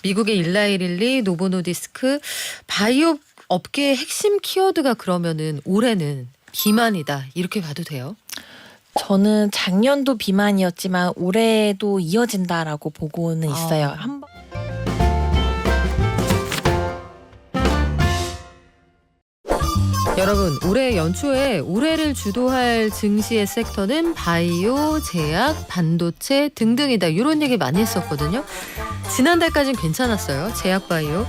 미국의 일라이릴리, 노보노디스크, 바이오 업계의 핵심 키워드가 그러면은 올해는 비만이다 이렇게 봐도 돼요? 저는 작년도 비만이었지만 올해도 이어진다라고 보고는 있어요. 아. 여러분, 올해 연초에 올해를 주도할 증시의 섹터는 바이오, 제약, 반도체 등등이다. 이런 얘기 많이 했었거든요. 지난달까지는 괜찮았어요. 제약 바이오.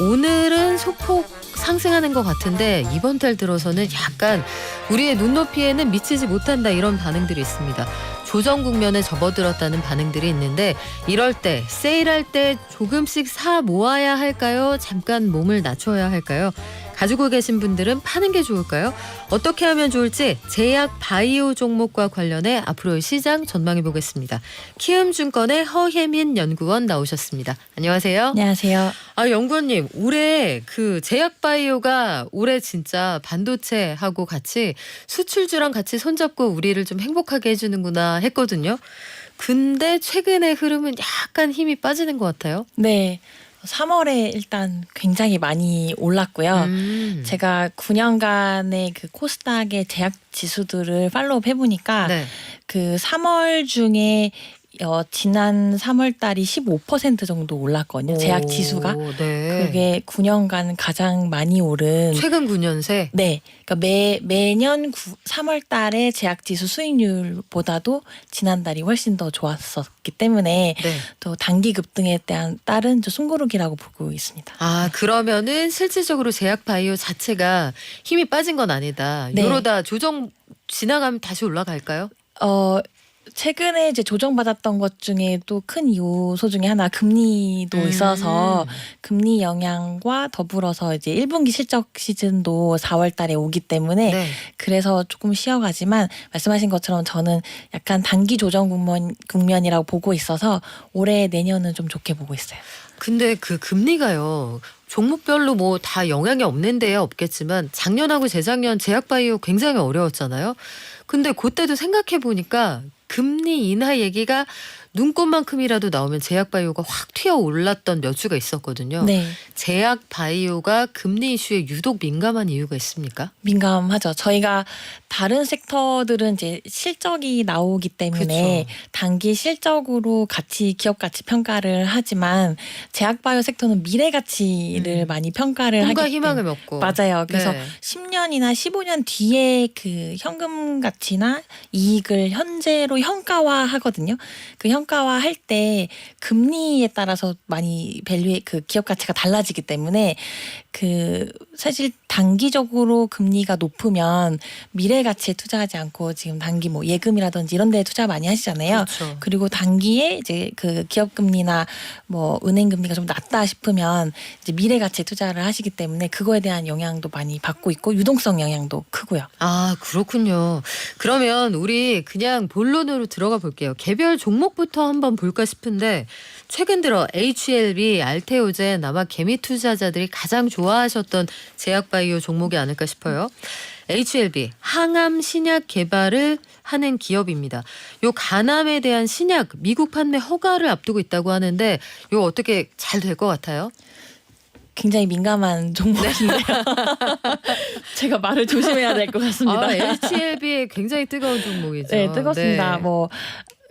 오늘은 소폭 상승하는 것 같은데 이번 달 들어서는 약간 우리의 눈높이에는 미치지 못한다 이런 반응들이 있습니다. 조정 국면에 접어들었다는 반응들이 있는데 이럴 때 세일할 때 조금씩 사 모아야 할까요? 잠깐 몸을 낮춰야 할까요? 가지고 계신 분들은 파는 게 좋을까요? 어떻게 하면 좋을지 제약 바이오 종목과 관련해 앞으로의 시장 전망해 보겠습니다. 키움증권의 허혜민 연구원 나오셨습니다. 안녕하세요. 안녕하세요. 연구원님, 올해 그 제약 바이오가 올해 진짜 반도체하고 같이 수출주랑 같이 손잡고 우리를 좀 행복하게 해주는구나 했거든요. 근데 최근의 흐름은 약간 힘이 빠지는 것 같아요. 네. 3월에 일단 굉장히 많이 올랐고요. 제가 9년간의 그 코스닥의 제약 지수들을 팔로우 해보니까 네. 그 3월 중에 지난 3월 달이 15% 정도 올랐거든요. 제약 지수가. 네. 그게 9년간 가장 많이 오른. 최근 9년새. 네. 그러니까 매년 3월 달에 제약 지수 수익률보다도 지난달이 훨씬 더 좋았었기 때문에 네. 또 단기 급등에 대한 따른 숨고르기라고 보고 있습니다. 아, 그러면은 실질적으로 제약 바이오 자체가 힘이 빠진 건 아니다. 네. 이러다 조정 지나가면 다시 올라갈까요? 최근에 이제 조정받았던 것 중에 또 큰 요소 중에 하나 금리도 있어서 금리 영향과 더불어서 이제 1분기 실적 시즌도 4월 달에 오기 때문에 네. 그래서 조금 쉬어가지만 말씀하신 것처럼 저는 약간 단기 조정 국면이라고 보고 있어서 올해 내년은 좀 좋게 보고 있어요. 근데 그 금리가요. 종목별로 뭐 다 영향이 없는 데야 없겠지만 작년하고 재작년 제약 바이오 굉장히 어려웠잖아요. 근데 그때도 생각해 보니까 금리 인하 얘기가 눈꽃만큼이라도 나오면 제약 바이오가 확 튀어 올랐던 몇 주가 있었거든요. 네. 제약 바이오가 금리 이슈에 유독 민감한 이유가 있습니까? 민감하죠. 저희가 다른 섹터들은 이제 실적이 나오기 때문에 그쵸. 단기 실적으로 기업 가치 평가를 하지만 제약바이오 섹터는 미래 가치를 많이 평가를 하기 꿈과 때문에 희망을 먹고. 맞아요. 그래서 네. 10년이나 15년 뒤에 그 현금 가치나 이익을 현재로 현가화하거든요. 그 현가화할 때 금리에 따라서 많이 밸류의 그 기업 가치가 달라지기 때문에 그 사실 단기적으로 금리가 높으면 미래 가치에 투자하지 않고 지금 단기 뭐 예금이라든지 이런 데에 투자 많이 하시잖아요. 그렇죠. 그리고 단기에 이제 그 기업 금리나 뭐 은행 금리가 좀 낮다 싶으면 이제 미래 가치에 투자를 하시기 때문에 그거에 대한 영향도 많이 받고 있고 유동성 영향도 크고요. 아, 그렇군요. 그러면 우리 그냥 본론으로 들어가 볼게요. 개별 종목부터 한번 볼까 싶은데 최근 들어 HLB, 알테오젠 아마 개미 투자자들이 가장 좋아하셨던 제약바이오 종목이 아닐까 싶어요. HLB, 항암 신약 개발을 하는 기업입니다. 요 간암에 대한 신약 미국 판매 허가를 앞두고 있다고 하는데 요 어떻게 잘 될 것 같아요? 굉장히 민감한 종목인데요. 제가 말을 조심해야 될 것 같습니다. 아, HLB 굉장히 뜨거운 종목이죠. 네, 뜨겁습니다. 네. 뭐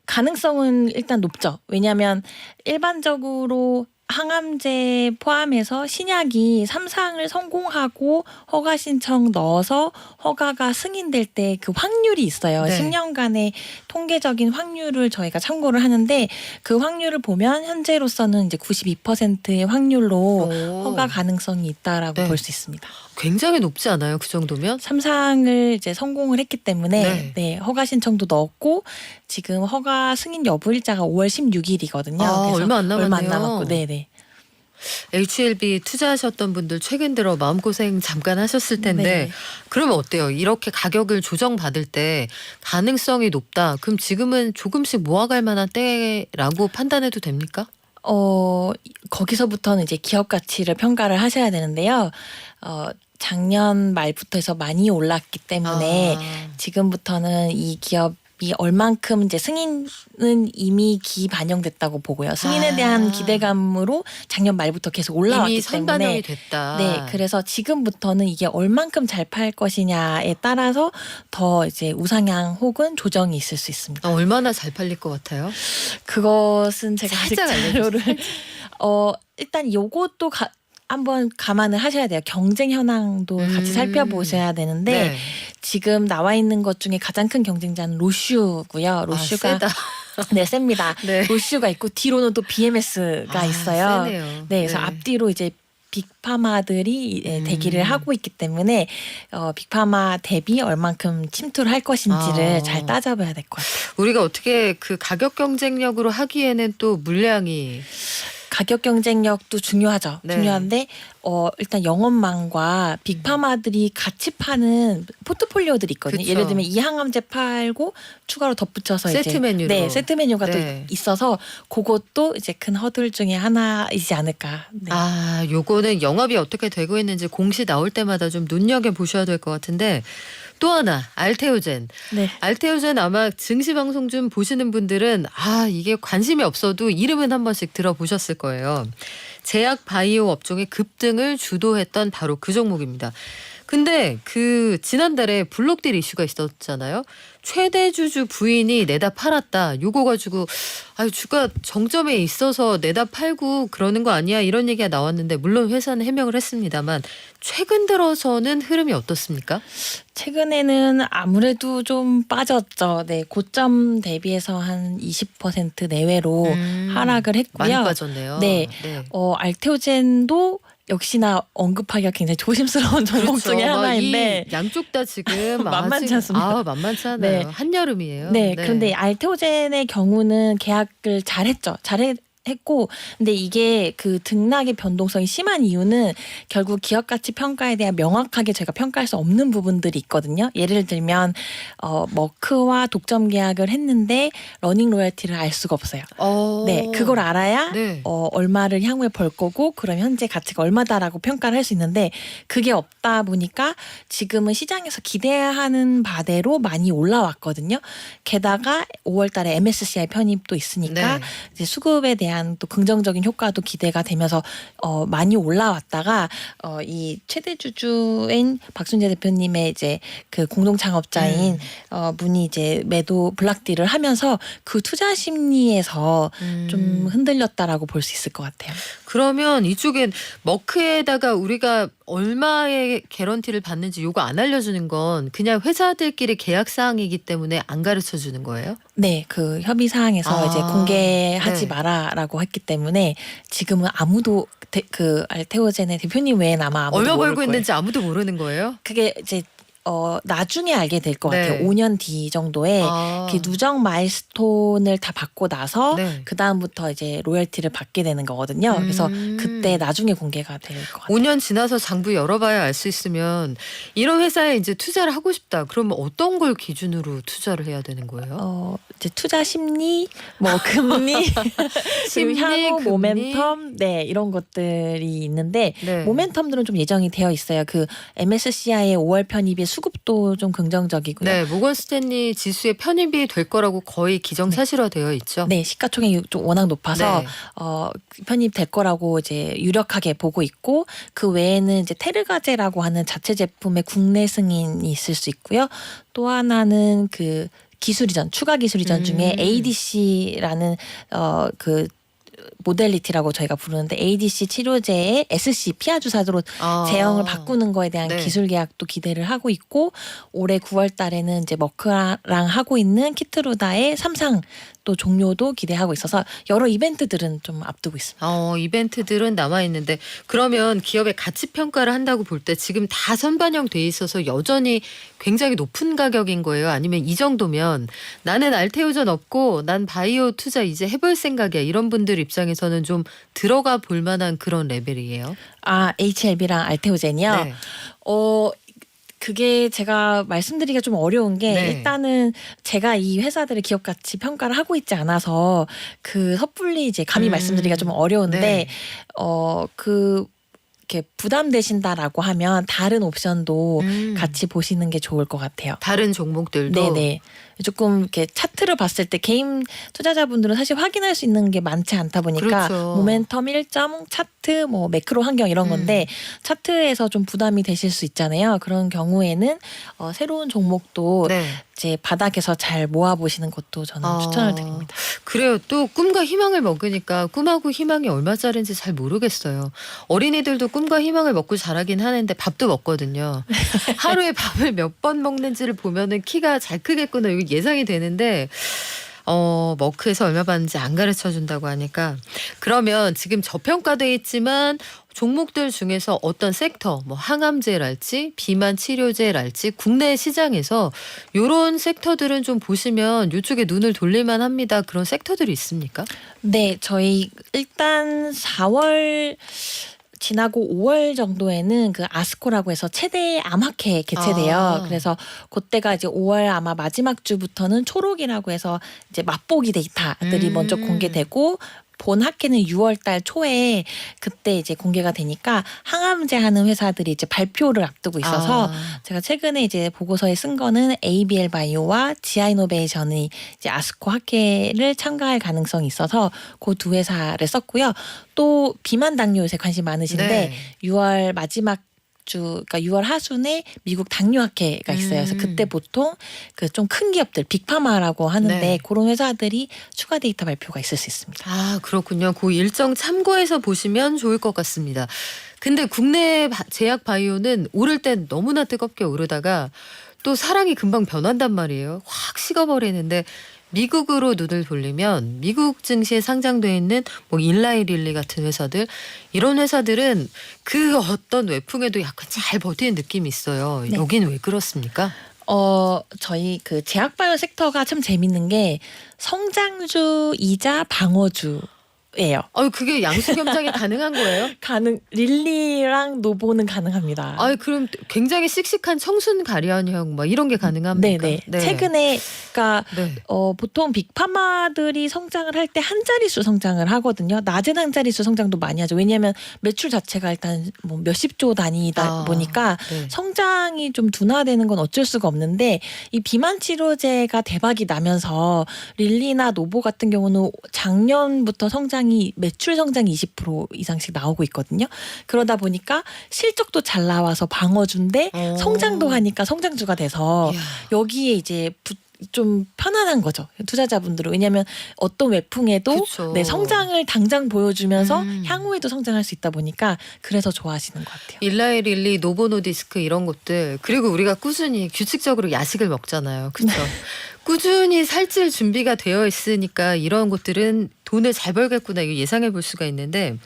가능성은 일단 높죠. 왜냐하면 일반적으로 항암제 포함해서 신약이 3상을 성공하고 허가 신청 넣어서 허가가 승인될 때 그 확률이 있어요. 네. 10년간의 통계적인 확률을 저희가 참고를 하는데 그 확률을 보면 현재로서는 이제 92%의 확률로 오. 허가 가능성이 있다라고 네. 볼 수 있습니다. 굉장히 높지 않아요? 그 정도면? 3상을 이제 성공을 했기 때문에 네. 네, 허가 신청도 넣었고 지금 허가 승인 여부 일자가 5월 16일이거든요. 아, 그래서 얼마 안 남았네요. 얼마 안 남았고, 네네. HLB 투자하셨던 분들 최근 들어 마음고생 잠깐 하셨을 텐데 네. 그러면 어때요? 이렇게 가격을 조정받을 때 가능성이 높다. 그럼 지금은 조금씩 모아갈 만한 때라고 판단해도 됩니까? 거기서부터는 이제 기업 가치를 평가를 하셔야 되는데요. 작년 말부터 해서 많이 올랐기 때문에 아. 지금부터는 이 기업 얼만큼 이제 승인은 이미 기반영됐다고 보고요. 승인에 대한 기대감으로 작년 말부터 계속 올라왔기 이미 때문에 선반영이 됐다. 네, 그래서 지금부터는 이게 얼만큼 잘 팔 것이냐에 따라서 더 이제 우상향 혹은 조정이 있을 수 있습니다. 얼마나 잘 팔릴 것 같아요? 그것은 제가 아직 살짝 자료를 일단 요것도 한번 감안을 하셔야 돼요. 경쟁 현황도 같이 살펴보셔야 되는데 네. 지금 나와 있는 것 중에 가장 큰 경쟁자는 로슈고요. 로슈가 세다. 네, 셉니다. 네. 로슈가 있고 뒤로는 또 BMS가 있어요. 세네요. 네, 그래서 앞뒤로 이제 빅파마들이 대기를 하고 있기 때문에 빅파마 대비 얼만큼 침투를 할 것인지를 잘 따져봐야 될 것 같아요. 우리가 어떻게 그 가격 경쟁력으로 하기에는 또 물량이 가격 경쟁력도 중요하죠. 네. 중요한데 일단 영업망과 빅파마들이 같이 파는 포트폴리오들이 있거든요. 그쵸. 예를 들면 이 항암제 팔고 추가로 덧붙여서 세트 이제 메뉴로. 네, 세트 메뉴가 네. 또 있어서 그것도 이제 큰 허들 중에 하나이지 않을까. 네. 요거는 영업이 어떻게 되고 있는지 공시 나올 때마다 좀 눈여겨 보셔야 될 것 같은데 또 하나 알테오젠. 네. 알테오젠 아마 증시 방송 좀 보시는 분들은 이게 관심이 없어도 이름은 한 번씩 들어보셨을 거예요. 제약 바이오 업종의 급등을 주도했던 바로 그 종목입니다. 근데 그 지난달에 블록딜 이슈가 있었잖아요. 최대 주주 부인이 내다 팔았다. 요거 가지고 주가 정점에 있어서 내다 팔고 그러는 거 아니야 이런 얘기가 나왔는데 물론 회사는 해명을 했습니다만 최근 들어서는 흐름이 어떻습니까? 최근에는 아무래도 좀 빠졌죠. 네, 고점 대비해서 한 20% 내외로 하락을 했고요. 많이 빠졌네요. 네. 알테오젠도 역시나 언급하기가 굉장히 조심스러운 종목 중에 하나인데 이 양쪽 다 지금 만만치 않습니다. 만만치 않아요. 네. 한여름이에요. 네, 그런데 알테오젠의 경우는 계약을 잘했죠. 했고 근데 이게 그 등락의 변동성이 심한 이유는 결국 기업 가치 평가에 대한 명확하게 저희가 평가할 수 없는 부분들이 있거든요. 예를 들면 머크와 독점 계약을 했는데 러닝 로열티를 알 수가 없어요. 네, 그걸 알아야 네. 얼마를 향후에 벌 거고 그럼 현재 가치가 얼마다라고 평가를 할 수 있는데 그게 없다 보니까 지금은 시장에서 기대하는 바대로 많이 올라왔거든요. 게다가 5월달에 MSCI 편입도 있으니까 네. 이제 수급에 대한 또 긍정적인 효과도 기대가 되면서 많이 올라왔다가 이 최대 주주인 박순재 대표님의 이제 그 공동 창업자인 분이 이제 매도 블락딜을 하면서 그 투자 심리에서 좀 흔들렸다라고 볼 수 있을 것 같아요. 그러면 이쪽엔 머크에다가 우리가 얼마의 개런티를 받는지 요거 안 알려주는 건 그냥 회사들끼리 계약 사항이기 때문에 안 가르쳐 주는 거예요? 네, 그 협의 사항에서 이제 공개하지 네. 마라라고 했기 때문에 지금은 아무도 그 알테오젠의 대표님 외에는 아마 아무도 얼마 모를 벌고 거예요. 있는지 아무도 모르는 거예요? 그게 이제 나중에 알게 될 것 네. 같아요. 5년 뒤 정도에 그 누적 마일스톤을 다 받고 나서 네. 그 다음부터 이제 로열티를 받게 되는 거거든요. 그래서 그때 나중에 공개가 될 것 같아요. 5년 지나서 장부 열어봐야 알 수 있으면 이런 회사에 이제 투자를 하고 싶다. 그러면 어떤 걸 기준으로 투자를 해야 되는 거예요? 이제 투자 심리, 뭐 금리, 심리, 향후 금리. 모멘텀, 네 이런 것들이 있는데 네. 모멘텀들은 좀 예정이 되어 있어요. 그 MSCI의 5월 편입의 수급도 좀 긍정적이고요. 네, 모건 스탠리 지수에 편입이 될 거라고 거의 기정사실화되어 있죠. 네, 시가총액이 좀 워낙 높아서 네. 편입될 거라고 이제 유력하게 보고 있고 그 외에는 이제 테르가제라고 하는 자체 제품의 국내 승인이 있을 수 있고요. 또 하나는 그 기술 이전, 추가 기술 이전 중에 ADC라는 그 모델리티라고 저희가 부르는데 ADC 치료제의 SC 피하 주사로 제형을 바꾸는 거에 대한 네. 기술 계약도 기대를 하고 있고 올해 9월 달에는 이제 머크랑 하고 있는 키트루다의 3상 또 종료도 기대하고 있어서 여러 이벤트들은 좀 앞두고 있습니다. 이벤트들은 남아 있는데 그러면 기업의 가치 평가를 한다고 볼 때 지금 다 선반영돼 있어서 여전히 굉장히 높은 가격인 거예요? 아니면 이 정도면 나는 알테오전 없고 난 바이오 투자 이제 해볼 생각이야 이런 분들 입장에서는 좀 들어가 볼 만한 그런 레벨이에요? HLB랑 알테오젠이요? 네. 그게 제가 말씀드리기가 좀 어려운 게 네. 일단은 제가 이 회사들의 기업 가치 평가를 하고 있지 않아서 그 섣불리 이제 감히 말씀드리기가 좀 어려운데 네. 이렇게 부담되신다라고 하면 다른 옵션도 음. 같이 보시는 게 좋을 것 같아요. 다른 종목들도 네네. 조금 이렇게 차트를 봤을 때 개인 투자자분들은 사실 확인할 수 있는 게 많지 않다 보니까 그렇죠. 모멘텀 일정, 차트, 뭐 매크로 환경 이런 건데 차트에서 좀 부담이 되실 수 있잖아요. 그런 경우에는 새로운 종목도 네. 이제 바닥에서 잘 모아보시는 것도 저는 추천을 드립니다. 그래요. 또 꿈과 희망을 먹으니까 꿈하고 희망이 얼마짜리인지 잘 모르겠어요. 어린이들도 꿈과 희망을 먹고 자라긴 하는데 밥도 먹거든요. 하루에 밥을 몇 번 먹는지를 보면은 키가 잘 크겠구나 이거 예상이 되는데 머크에서 얼마 받는지 안 가르쳐 준다고 하니까 그러면 지금 저평가돼 있지만 종목들 중에서 어떤 섹터, 뭐 항암제랄지 비만 치료제랄지 국내 시장에서 이런 섹터들은 좀 보시면 이쪽에 눈을 돌릴만 합니다. 그런 섹터들이 있습니까? 네, 저희 일단 4월 지나고 5월 정도에는 그 아스코라고 해서 최대 암학회 개최돼요. 그래서 그때가 이제 5월 아마 마지막 주부터는 초록이라고 해서 이제 맛보기 데이터들이 먼저 공개되고 본 학회는 6월 달 초에 그때 이제 공개가 되니까 항암제 하는 회사들이 이제 발표를 앞두고 있어서 제가 최근에 이제 보고서에 쓴 거는 ABL 바이오와 지아이노베이션이 이제 아스코 학회를 참가할 가능성이 있어서 그 두 회사를 썼고요. 또 비만 당뇨 요새 관심 많으신데 네. 6월 마지막 그러니까 6월 하순에 미국 당뇨학회가 있어요. 그래서 그때 보통 그 좀 큰 기업들 빅파마라고 하는데 네. 그런 회사들이 추가 데이터 발표가 있을 수 있습니다. 아, 그렇군요. 그 일정 참고해서 보시면 좋을 것 같습니다. 근데 국내 제약 바이오는 오를 땐 너무나 뜨겁게 오르다가 또 사랑이 금방 변한단 말이에요. 확 식어버리는데 미국으로 눈을 돌리면 미국 증시에 상장돼 있는 뭐 일라이 릴리 같은 회사들 이런 회사들은 그 어떤 외풍에도 약간 잘 버티는 느낌이 있어요. 네. 여긴 왜 그렇습니까? 저희 그 제약바이오 섹터가 참 재밌는 게 성장주이자 방어주예요. 그게 양수겸장이 가능한 거예요? 릴리랑 노보는 가능합니다. 그럼 굉장히 씩씩한 청순 가련형 막 이런 게 가능합니까? 네네. 최근에 그러니까 네. 보통 빅파마들이 성장을 할 때 한 자릿수 성장을 하거든요. 낮은 한 자릿수 성장도 많이 하죠. 왜냐하면 매출 자체가 일단 뭐 몇십조 단위다 보니까 네. 성장이 좀 둔화되는 건 어쩔 수가 없는데 이 비만 치료제가 대박이 나면서 릴리나 노보 같은 경우는 작년부터 매출 성장이 20% 이상씩 나오고 있거든요. 그러다 보니까 실적도 잘 나와서 방어주인데 성장도 하니까 성장주가 돼서 이야. 여기에 이제 좀 편안한 거죠. 투자자분들은. 왜냐하면 어떤 외풍에도 그쵸. 네, 성장을 당장 보여주면서 향후에도 성장할 수 있다 보니까 그래서 좋아하시는 것 같아요. 일라이 릴리, 노보노디스크 이런 것들 그리고 우리가 꾸준히 규칙적으로 야식을 먹잖아요. 그렇죠? 꾸준히 살찔 준비가 되어 있으니까 이런 것들은 돈을 잘 벌겠구나 이거 예상해 볼 수가 있는데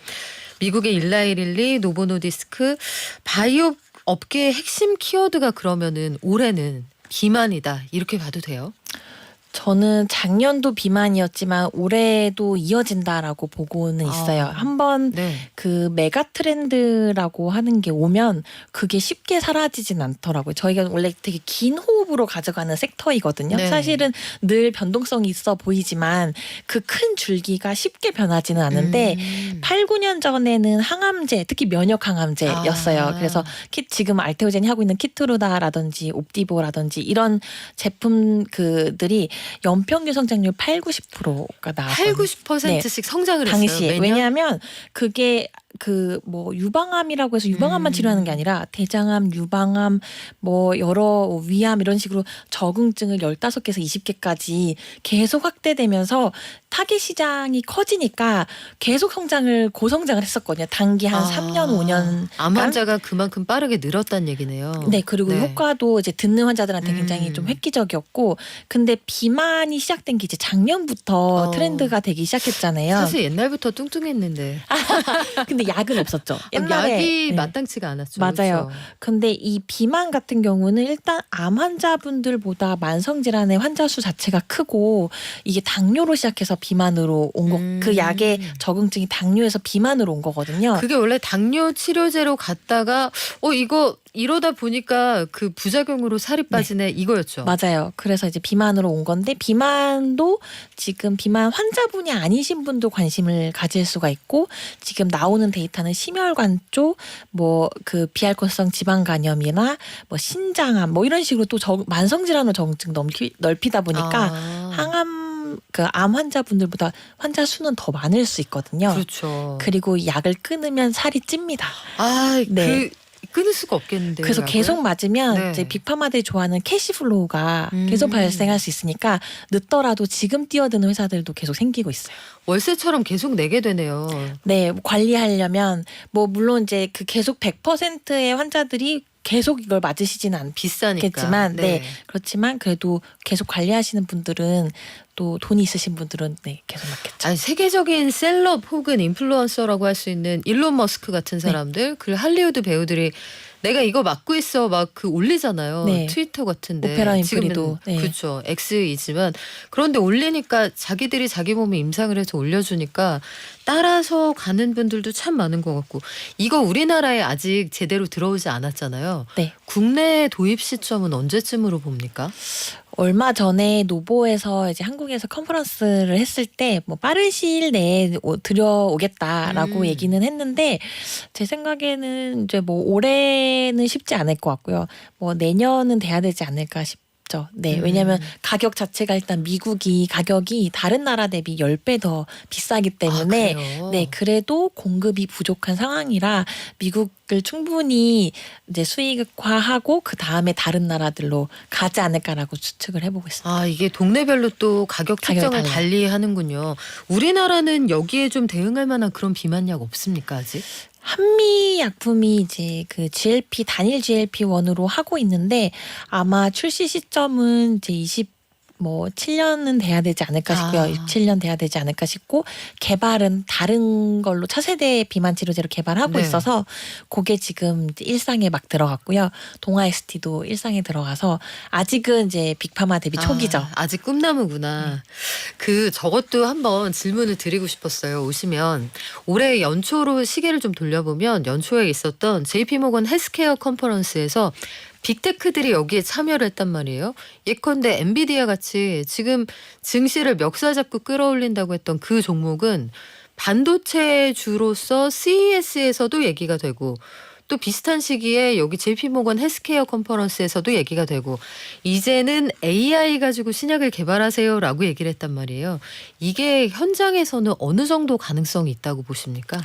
미국의 일라이 릴리, 노보노디스크 바이오 업계의 핵심 키워드가 그러면은 올해는 비만이다 이렇게 봐도 돼요? 저는 작년도 비만이었지만 올해도 이어진다라고 보고는 있어요. 한번 네. 그 메가 트렌드라고 하는 게 오면 그게 쉽게 사라지진 않더라고요. 저희가 원래 되게 긴 호흡으로 가져가는 sek터이거든요. 네. 사실은 늘 변동성이 있어 보이지만 그 큰 줄기가 쉽게 변하지는 않은데 8, 9년 전에는 항암제, 특히 면역 항암제였어요. 그래서 지금 알테오젠이 하고 있는 키트루다라든지 옵디보라든지 이런 제품 그들이 연평균 성장률 8, 90%가 나왔거든요. 8, 90%씩 성장을 했어요. 당시에. 매년? 왜냐하면 그게 그 뭐 유방암이라고 해서 유방암만 치료하는 게 아니라 대장암, 유방암, 뭐 여러 위암 이런 식으로 적응증을 15개에서 20개까지 계속 확대되면서 타겟 시장이 커지니까 계속 고성장을 했었거든요. 단기 한 3년, 5년. 암 환자가 그만큼 빠르게 늘었다는 얘기네요. 네, 그리고 효과도 이제 듣는 환자들한테 굉장히 좀 획기적이었고, 근데 비만이 시작된 게 이제 작년부터 트렌드가 되기 시작했잖아요. 사실 옛날부터 뚱뚱했는데. 근데 약은 없었죠. 옛날에 약이 네. 마땅치가 않았죠. 맞아요. 그렇죠? 근데 이 비만 같은 경우는 일단 암 환자분들보다 만성 질환의 환자 수 자체가 크고 이게 당뇨로 시작해서 비만으로 온 거, 그 약의 적응증이 당뇨에서 비만으로 온 거거든요. 그게 원래 당뇨 치료제로 갔다가 이거 이러다 보니까 그 부작용으로 살이 빠지네 이거였죠. 맞아요. 그래서 이제 비만으로 온 건데 비만도 지금 비만 환자분이 아니신 분도 관심을 가질 수가 있고 지금 나오는 나오는 데이터는 심혈관 쪽, 뭐 그 비알코올성 지방 간염이나 뭐 신장암 뭐 이런 식으로 또 만성 질환으로 정증 넓히다 보니까 항암 그 암 환자분들보다 환자 수는 더 많을 수 있거든요. 그렇죠. 그리고 약을 끊으면 살이 찝니다. 네. 끊을 수가 없겠는데요. 그래서 약을? 계속 맞으면 네. 이제 빅파마들이 좋아하는 캐시플로우가 계속 발생할 수 있으니까 늦더라도 지금 뛰어드는 회사들도 계속 생기고 있어요. 월세처럼 계속 내게 되네요. 네, 관리하려면 뭐 물론 이제 그 계속 100%의 환자들이 계속 이걸 맞으시지는 않겠지만 비싸니까. 네. 그렇지만 그래도 계속 관리하시는 분들은 또 돈이 있으신 분들은 네, 계속 맞겠죠. 아니, 세계적인 셀럽 혹은 인플루언서라고 할 수 있는 일론 머스크 같은 사람들, 그리고 할리우드 배우들이 내가 이거 맡고 있어 막 그 올리잖아요. 네. 트위터 같은데. 오페라 윈프리도. 네. 그렇죠. X이지만 그런데 올리니까 자기들이 자기 몸에 임상을 해서 올려주니까 따라서 가는 분들도 참 많은 것 같고, 이거 우리나라에 아직 제대로 들어오지 않았잖아요. 네. 국내 도입 시점은 언제쯤으로 봅니까? 얼마 전에 노보에서 이제 한국에서 컨퍼런스를 했을 때 뭐 빠른 시일 내에 들여오겠다라고 얘기는 했는데 제 생각에는 이제 뭐 올해는 쉽지 않을 것 같고요. 뭐 내년은 돼야 되지 않을까 싶죠. 네, 왜냐하면 가격 자체가 일단 미국이 가격이 다른 나라 대비 10배 더 비싸기 때문에 네, 그래도 공급이 부족한 상황이라 미국을 충분히 이제 수익화하고 그 다음에 다른 나라들로 가지 않을까라고 추측을 해보고 있습니다. 이게 동네별로 또 가격 책정을 달리 하는군요. 우리나라는 여기에 좀 대응할 만한 그런 비만약 없습니까 아직? 한미 약품이 이제 그 GLP 단일 GLP-1으로 하고 있는데 아마 출시 시점은 이제 7년은 돼야 되지 않을까 싶고요. 27년 돼야 되지 않을까 싶고 개발은 다른 걸로 차세대 비만 치료제로 개발하고 네. 있어서 그게 지금 이제 일상에 막 들어갔고요. 동아 ST도 일상에 들어가서 아직은 이제 빅파마 대비 초기죠. 아직 꿈나무구나. 저것도 한번 질문을 드리고 싶었어요. 오시면 올해 연초로 시계를 좀 돌려보면 연초에 있었던 JP모건 헬스케어 컨퍼런스에서 빅테크들이 여기에 참여를 했단 말이에요. 예컨대 엔비디아 같이 지금 증시를 멱살 잡고 끌어올린다고 했던 그 종목은 반도체주로서 CES에서도 얘기가 되고, 또 비슷한 시기에 여기 JP모건 헬스케어 컨퍼런스에서도 얘기가 되고, 이제는 AI 가지고 신약을 개발하세요라고 얘기를 했단 말이에요. 이게 현장에서는 어느 정도 가능성이 있다고 보십니까?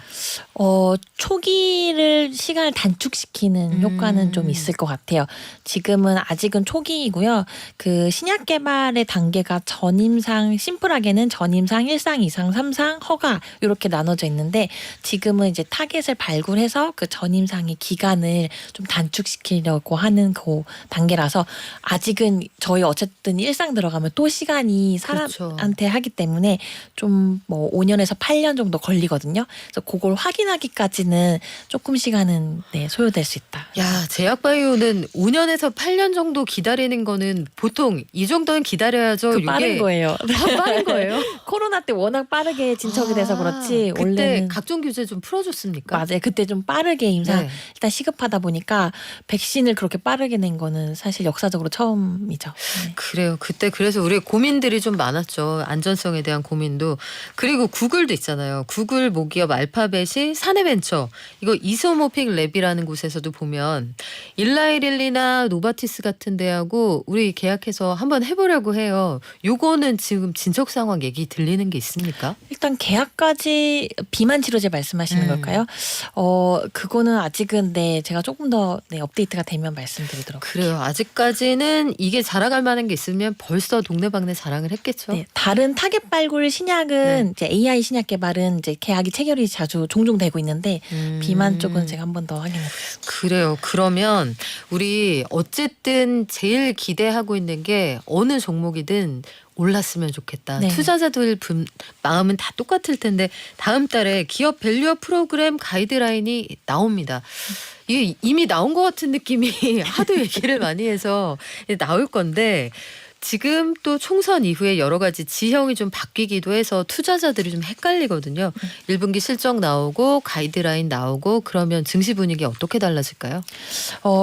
초기를 시간을 단축시키는 효과는 좀 있을 것 같아요. 지금은 아직은 초기이고요. 그 신약 개발의 단계가 전임상, 심플하게는 전임상, 1상, 2상, 3상, 허가 이렇게 나눠져 있는데 지금은 이제 타겟을 발굴해서 그 전임상의 기간을 좀 단축시키려고 하는 그 단계라서 아직은 저희 어쨌든 1상 들어가면 또 시간이 사람한테 하기 때문에 좀 뭐 5년에서 8년 정도 걸리거든요. 그래서 그걸 확인하기까지는 조금 시간은 소요될 수 있다. 야, 제약바이오는 5년에서 8년 정도 기다리는 거는 보통 이 정도는 기다려야죠. 빠른 거예요. 빠른 거예요? 코로나 때 워낙 빠르게 진척이 돼서 그렇지 그때 원래는 각종 규제 좀 풀어줬습니까? 맞아요. 그때 좀 빠르게 임상 일단 시급하다 보니까 백신을 그렇게 빠르게 낸 거는 사실 역사적으로 처음이죠. 네. 그래요. 그때 그래서 우리 고민들이 좀 많았죠. 안전성에 대한 고민도. 그리고 구글도 있잖아요. 구글 모기업 알파벳이 사내벤처, 이거 이소모픽 랩이라는 곳에서도 보면 일라이릴리나 노바티스 같은 데하고 우리 계약해서 한번 해보려고 해요. 요거는 지금 진척 상황 얘기 들리는 게 있습니까? 일단 계약까지 비만 치료제 말씀하시는 걸까요? 그거는 아직은 제가 조금 더 업데이트가 되면 말씀드리도록 그래요. 아직까지는 이게 자랑할 만한 게 있으면 벌써 동네방네 자랑을 했겠죠. 네, 다른 타겟 발굴 신약은 이제 AI 신약 개발은 이제 계약이 체결이 종종 되고 있는데 비만 쪽은 제가 한 번 더 확인해 보겠습니다. 그래요. 그러면 우리 어쨌든 제일 기대하고 있는 게 어느 종목이든 올랐으면 좋겠다. 네. 투자자들 마음은 다 똑같을 텐데 다음 달에 기업 밸류업 프로그램 가이드라인이 나옵니다. 이게 이미 나온 것 같은 느낌이 하도 얘기를 많이 해서 나올 건데, 지금 또 총선 이후에 여러 가지 지형이 좀 바뀌기도 해서 투자자들이 좀 헷갈리거든요. 1분기 실적 나오고 가이드라인 나오고 그러면 증시 분위기 어떻게 달라질까요?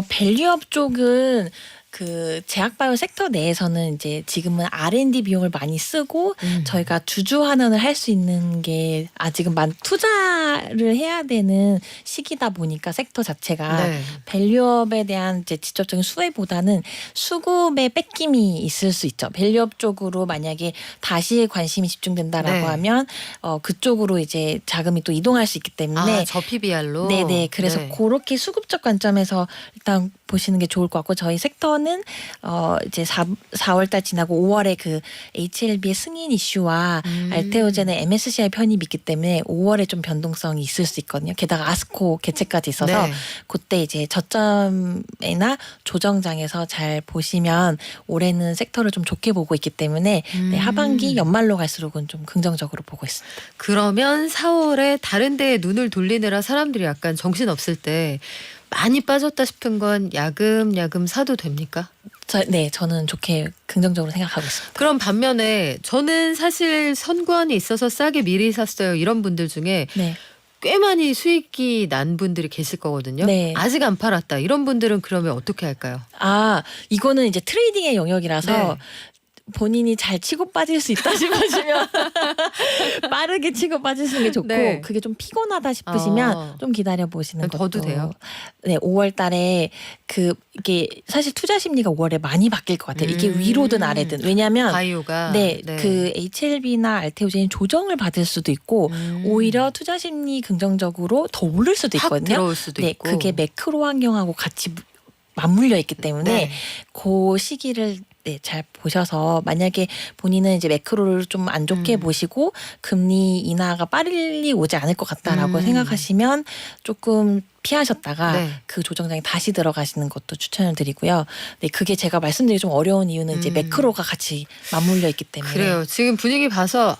밸류업 쪽은 그 제약바이오 섹터 내에서는 이제 지금은 R&D 비용을 많이 쓰고 저희가 주주환원을 할 수 있는 게 아직은 투자를 해야 되는 시기다 보니까 섹터 자체가 네. 밸류업에 대한 이제 직접적인 수혜보다는 수급의 뺏김이 있을 수 있죠. 밸류업 쪽으로 만약에 다시 관심이 집중된다라고 네. 하면 그쪽으로 이제 자금이 또 이동할 수 있기 때문에 저 PBR로. 네네. 그래서 네. 그렇게 수급적 관점에서 일단 보시는 게 좋을 것 같고 저희 섹터는 이제 4월달 지나고 5월에 그 HLB의 승인 이슈와 알테오젠의 MSCI 편입이 있기 때문에 5월에 좀 변동성이 있을 수 있거든요. 게다가 아스코 개최까지 있어서 네. 그때 이제 저점이나 조정장에서 잘 보시면 올해는 섹터를 좀 좋게 보고 있기 때문에 네, 하반기 연말로 갈수록은 좀 긍정적으로 보고 있습니다. 그러면 4월에 다른 데에 눈을 돌리느라 사람들이 약간 정신 없을 때 많이 빠졌다 싶은 건 야금야금 사도 됩니까? 네, 저는 좋게 긍정적으로 생각하고 있습니다. 그럼 반면에 저는 사실 선관이 있어서 싸게 미리 샀어요. 이런 분들 중에 네. 꽤 많이 수익이 난 분들이 계실 거거든요. 네. 아직 안 팔았다. 이런 분들은 그러면 어떻게 할까요? 이거는 이제 트레이딩의 영역이라서 네. 본인이 잘 치고 빠질 수 있다 싶으시면 빠르게 치고 빠지시는 게 좋고 네. 그게 좀 피곤하다 싶으시면 좀 기다려 보시는 그럼 것도 더도 돼요? 네, 5월 달에 이게 사실 투자 심리가 5월에 많이 바뀔 것 같아요. 이게 위로든 아래든. 왜냐하면 바이오가 그 HLB나 알테오젠이 조정을 받을 수도 있고 오히려 투자 심리 긍정적으로 더 오를 수도 확 있거든요. 들어올 수도 네, 있고. 그게 매크로 환경하고 같이 맞물려 있기 때문에 네. 그 시기를 잘 보셔서 만약에 본인은 이제 매크로를 좀 안 좋게 보시고 금리 인하가 빨리 오지 않을 것 같다라고 생각하시면 조금 피하셨다가 네. 그 조정장에 다시 들어가시는 것도 추천을 드리고요. 네, 그게 제가 말씀드리기 좀 어려운 이유는 이제 매크로가 같이 맞물려 있기 때문에. 그래요. 지금 분위기 봐서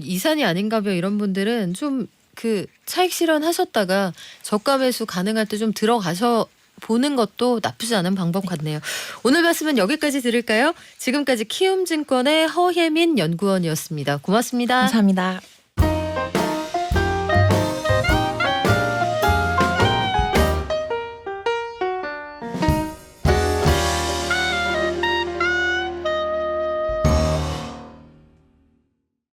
이산이 아닌가요? 이런 분들은 좀 그 차익 실현하셨다가 저가 매수 가능할 때 좀 들어가셔 보는 것도 나쁘지 않은 방법 같네요. 오늘 말씀은 여기까지 들을까요? 지금까지 키움증권의 허혜민 연구원이었습니다. 고맙습니다. 감사합니다.